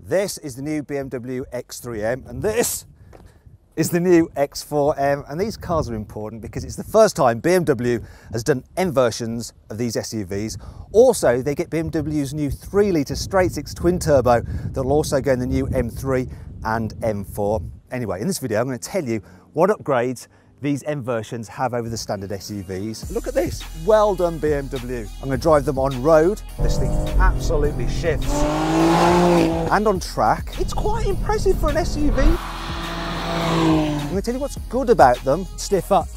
This is the new BMW X3M and this is the new X4M, and these cars are important because it's the first time BMW has done M versions of these SUVs. Also, they get BMW's new 3-litre straight-six twin-turbo that will also go in the new M3 and M4. Anyway, in this video I'm going to tell you what upgrades these M versions have over the standard SUVs. Look at this, well done BMW. I'm going to drive them on road. This thing absolutely shifts. And on track, it's quite impressive for an SUV. I'm going to tell you what's good about them, stiff up,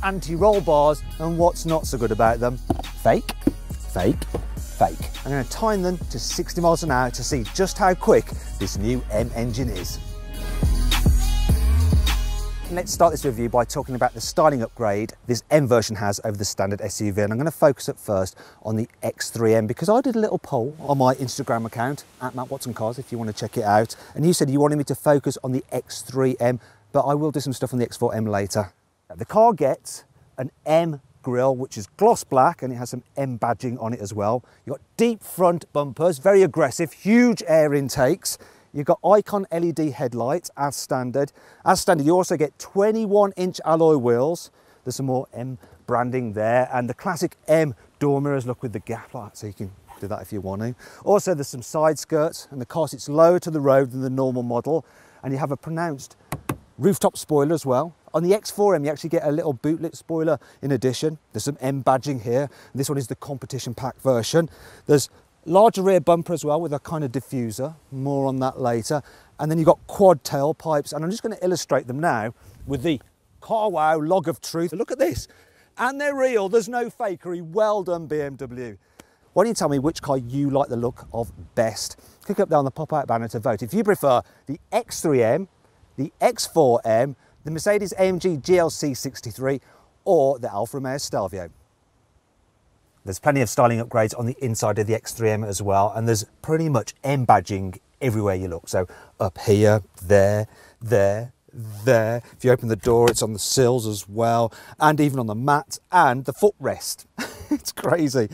anti-roll bars, and what's not so good about them. Fake, fake, fake. I'm going to time them to 60 miles an hour to see just how quick this new M engine is. Let's start this review by talking about the styling upgrade this M version has over the standard SUV, and I'm going to focus at first on the X3M because I did a little poll on my Instagram account at MattWatsonCars if you want to check it out, and you said you wanted me to focus on the X3M, but I will do some stuff on the X4M later. The car gets an M grille which is gloss black and it has some M badging on it as well. You've got deep front bumpers, very aggressive, huge air intakes. You've got Icon LED headlights as standard. As standard, you also get 21-inch alloy wheels. There's some more M branding there, and the classic M door mirrors, look, with the gap light, so you can do that if you want to. Also, there's some side skirts, and the car sits lower to the road than the normal model, and you have a pronounced rooftop spoiler as well. On the X4M, you actually get a little bootlit spoiler in addition. There's some M badging here. This one is the competition pack version. There's larger rear bumper as well with a kind of diffuser, more on that later. And then you've got quad tailpipes, and I'm just going to illustrate them now with the carwow log of truth. Look at this, and they're real, there's no fakery. Well done BMW. Why don't you tell me which car you like the look of best? Click up there on the pop-out banner to vote. If you prefer the X3M, the X4M, the Mercedes AMG GLC 63 or the Alfa Romeo Stelvio. There's plenty of styling upgrades on the inside of the X3M as well, and there's pretty much M badging everywhere you look. So up here, there, there, there. If you open the door, it's on the sills as well, and even on the mat and the footrest. It's crazy.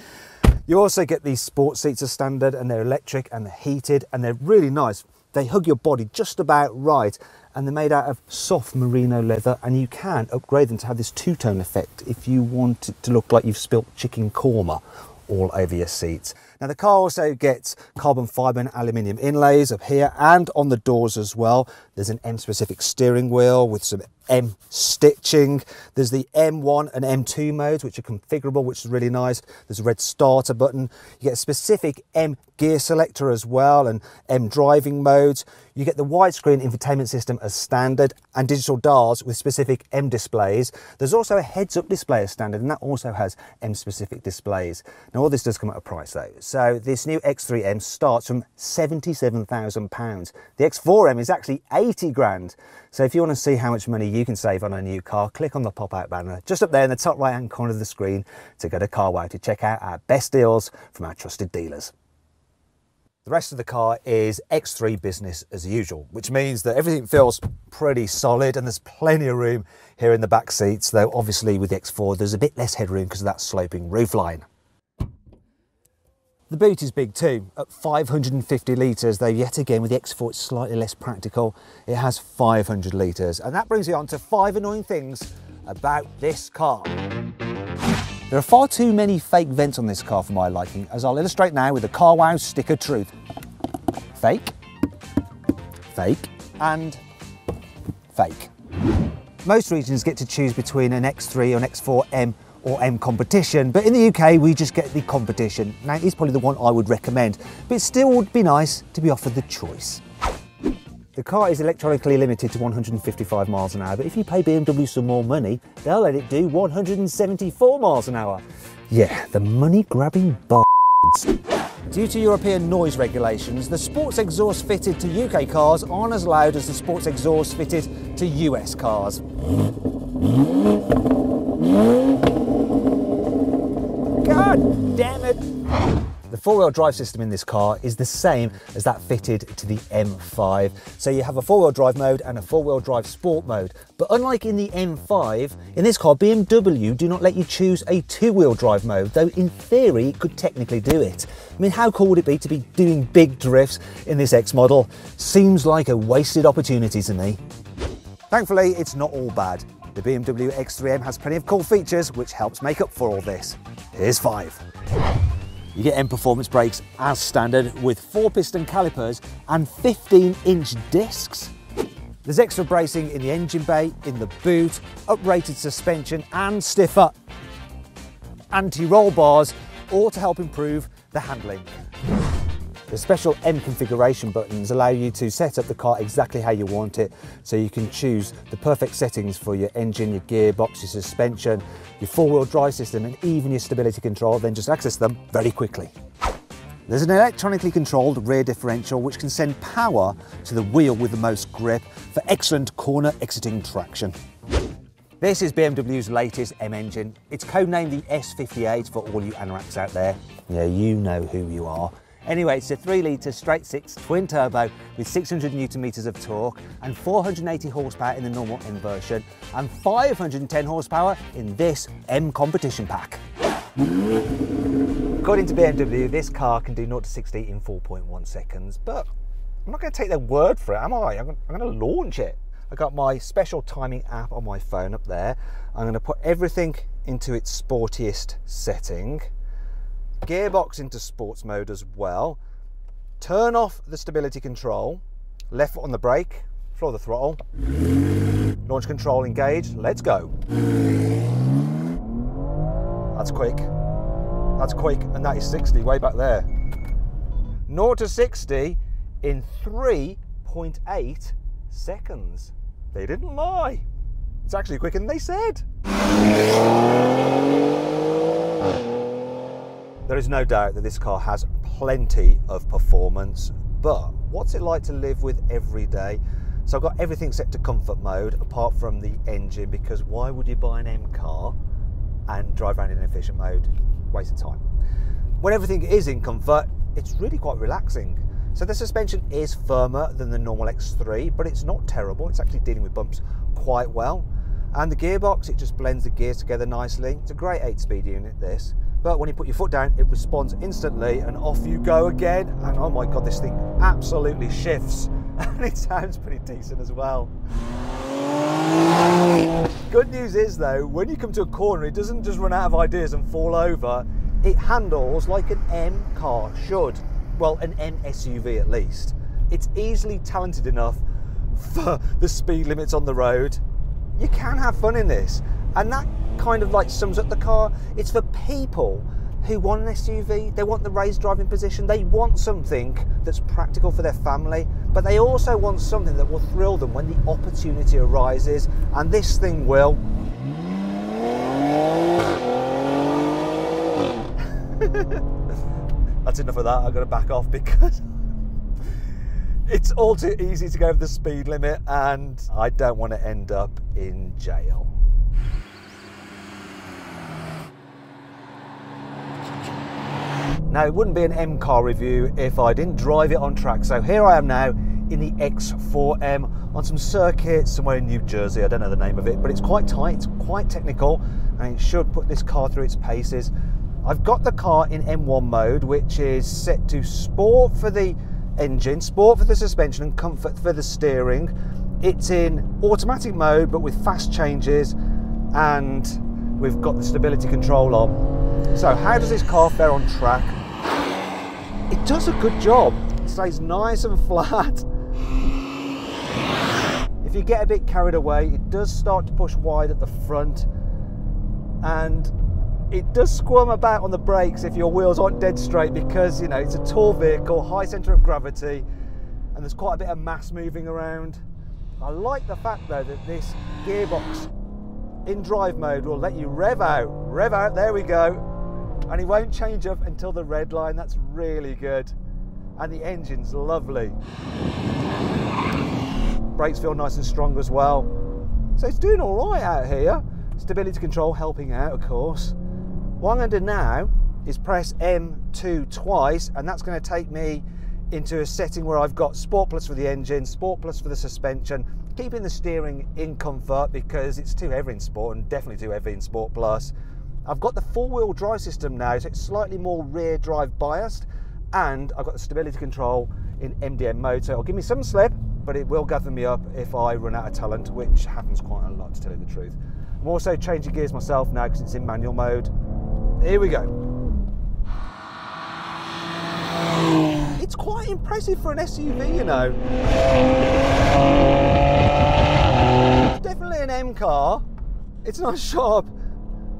You also get these sports seats as standard, and they're electric and they're heated and they're really nice. They hug your body just about right, and they're made out of soft merino leather, and you can upgrade them to have this two-tone effect if you want it to look like you've spilt chicken korma all over your seats. Now the car also gets carbon fibre and aluminium inlays up here and on the doors as well. There's an M-specific steering wheel with some M stitching. There's the M1 and M2 modes which are configurable, which is really nice. There's a red starter button. You get a specific M gear selector as well, and M driving modes. You get the widescreen infotainment system as standard and digital dials with specific M displays. There's also a heads-up display as standard, and that also has M-specific displays. Now all this does come at a price though. So this new X3M starts from £77,000. The X4M is actually 80 grand. So if you want to see how much money you can save on a new car, click on the pop-out banner just up there in the top right-hand corner of the screen to go to carwow to check out our best deals from our trusted dealers. The rest of the car is X3 business as usual, which means that everything feels pretty solid and there's plenty of room here in the back seats, though obviously with the X4 there's a bit less headroom because of that sloping roofline. The boot is big too, at 550 litres, though yet again with the X4 it's slightly less practical. It has 500 litres, and that brings me on to 5 annoying things about this car. There are far too many fake vents on this car for my liking, as I'll illustrate now with the carwow stick of truth. Fake, fake, and fake. Most regions get to choose between an X3 or an X4M or M competition, but in the UK we just get the competition. Now it's probably the one I would recommend, but it still would be nice to be offered the choice. The car is electronically limited to 155 miles an hour, but if you pay BMW some more money, they'll let it do 174 miles an hour. Yeah, the money-grabbing b****s. Due to European noise regulations, the sports exhaust fitted to UK cars aren't as loud as the sports exhaust fitted to US cars. God damn it! The four-wheel drive system in this car is the same as that fitted to the M5. So you have a four-wheel drive mode and a four-wheel drive sport mode. But unlike in the M5, in this car, BMW do not let you choose a two-wheel drive mode, though in theory it could technically do it. I mean, how cool would it be to be doing big drifts in this X model? Seems like a wasted opportunity to me. Thankfully, it's not all bad. The BMW X3M has plenty of cool features which helps make up for all this. Here's 5. You get M Performance brakes as standard with 4-piston calipers and 15-inch discs. There's extra bracing in the engine bay, in the boot, uprated suspension and stiffer anti-roll bars, all to help improve the handling. The special M configuration buttons allow you to set up the car exactly how you want it, so you can choose the perfect settings for your engine, your gearbox, your suspension, your four-wheel drive system and even your stability control, then just access them very quickly. There's an electronically controlled rear differential which can send power to the wheel with the most grip for excellent corner exiting traction. This is BMW's latest M engine. It's codenamed the S58 for all you anoraks out there. Yeah, you know who you are. Anyway, it's a 3-litre straight-six twin turbo with 600 Newton meters of torque and 480 horsepower in the normal M version and 510 horsepower in this M competition pack. According to BMW, this car can do 0 to 60 in 4.1 seconds, but I'm not going to take their word for it, am I? I'm going to launch it. I got my special timing app on my phone up there. I'm going to put everything into its sportiest setting. Gearbox into sports mode as well. Turn off the stability control. Left foot on the brake, floor the throttle. Launch control engaged, let's go. That's quick. That's quick, and that is 60 way back there. 0 to 60 in 3.8 seconds. They didn't lie. It's actually quicker than they said. There is no doubt that this car has plenty of performance, but what's it like to live with every day? So I've got everything set to comfort mode apart from the engine, because why would you buy an M car and drive around in efficient mode? Waste of time. When everything is in comfort, it's really quite relaxing. So the suspension is firmer than the normal X3, but it's not terrible. It's actually dealing with bumps quite well. And the gearbox, it just blends the gears together nicely. It's a great 8-speed unit, this. But when you put your foot down, it responds instantly and off you go again. And oh my God, this thing absolutely shifts. And it sounds pretty decent as well. Good news is though, when you come to a corner, it doesn't just run out of ideas and fall over. It handles like an M car should. Well, an M SUV at least. It's easily talented enough for the speed limits on the road. You can have fun in this. And that kind of like sums up the car. It's for people who want an SUV, they want the raised driving position, they want something that's practical for their family, but they also want something that will thrill them when the opportunity arises, and this thing will. That's enough of that, I've got to back off because it's all too easy to go over the speed limit and I don't want to end up in jail. Now, it wouldn't be an M car review if I didn't drive it on track. So here I am now in the X4M on some circuit somewhere in New Jersey. I don't know the name of it, but it's quite tight, it's quite technical, and it should put this car through its paces. I've got the car in M1 mode, which is set to sport for the engine, sport for the suspension, and comfort for the steering. It's in automatic mode, but with fast changes, and we've got the stability control on. So how does this car fare on track? It does a good job. It stays nice and flat. If you get a bit carried away, it does start to push wide at the front, and it does squirm about on the brakes if your wheels aren't dead straight, because, you know, it's a tall vehicle, high centre of gravity, and there's quite a bit of mass moving around. I like the fact though that this gearbox in drive mode will let you rev out, there we go, and it won't change up until the red line. That's really good. And the engine's lovely. Brakes feel nice and strong as well. So it's doing all right out here. Stability control helping out, of course. What I'm going to do now is press M2 twice, and that's going to take me into a setting where I've got Sport Plus for the engine, Sport Plus for the suspension, keeping the steering in comfort because it's too heavy in Sport and definitely too heavy in Sport Plus. I've got the four-wheel drive system now, so it's slightly more rear drive biased, and I've got the stability control in MDM mode, so it'll give me some slip, but it will gather me up if I run out of talent, which happens quite a lot, to tell you the truth. I'm also changing gears myself now because it's in manual mode. Here we go. It's quite impressive for an SUV, you know. It's definitely an M car. It's not as sharp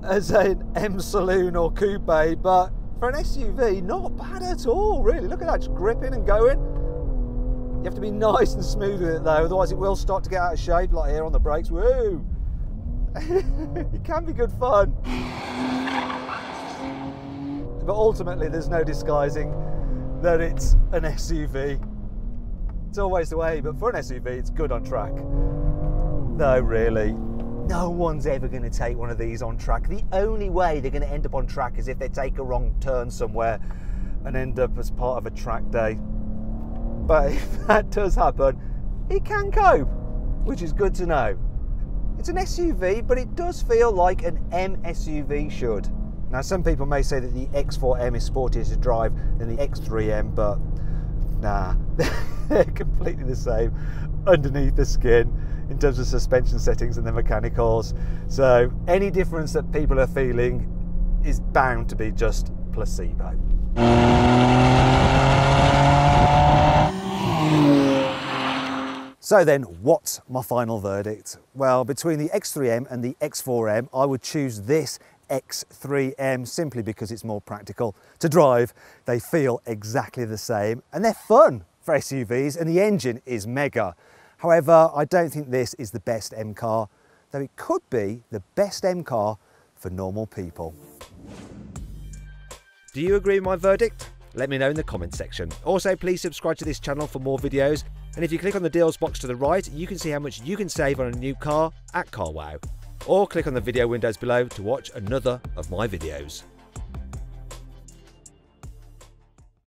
as an M Saloon or Coupe, but for an SUV, not bad at all, really. Look at that, just gripping and going. You have to be nice and smooth with it though, otherwise it will start to get out of shape, like here on the brakes. Woo! It can be good fun. But ultimately, there's no disguising that it's an SUV. It's always the way, but for an SUV, it's good on track. No, really. No one's ever going to take one of these on track. The only way they're going to end up on track is if they take a wrong turn somewhere and end up as part of a track day. But if that does happen, it can cope, which is good to know. It's an SUV, but it does feel like an M SUV should. Now, some people may say that the X4M is sportier to drive than the X3M, but nah, they're completely the same underneath the skin in terms of suspension settings and the mechanicals. So any difference that people are feeling is bound to be just placebo. So then, what's my final verdict? Well, between the X3M and the X4M, I would choose this X3M simply because it's more practical to drive. They feel exactly the same and they're fun for SUVs, and the engine is mega. However, I don't think this is the best M car, though it could be the best M car for normal people. Do you agree with my verdict? Let me know in the comments section. Also, please subscribe to this channel for more videos, and if you click on the deals box to the right, you can see how much you can save on a new car at carwow. Or click on the video windows below to watch another of my videos.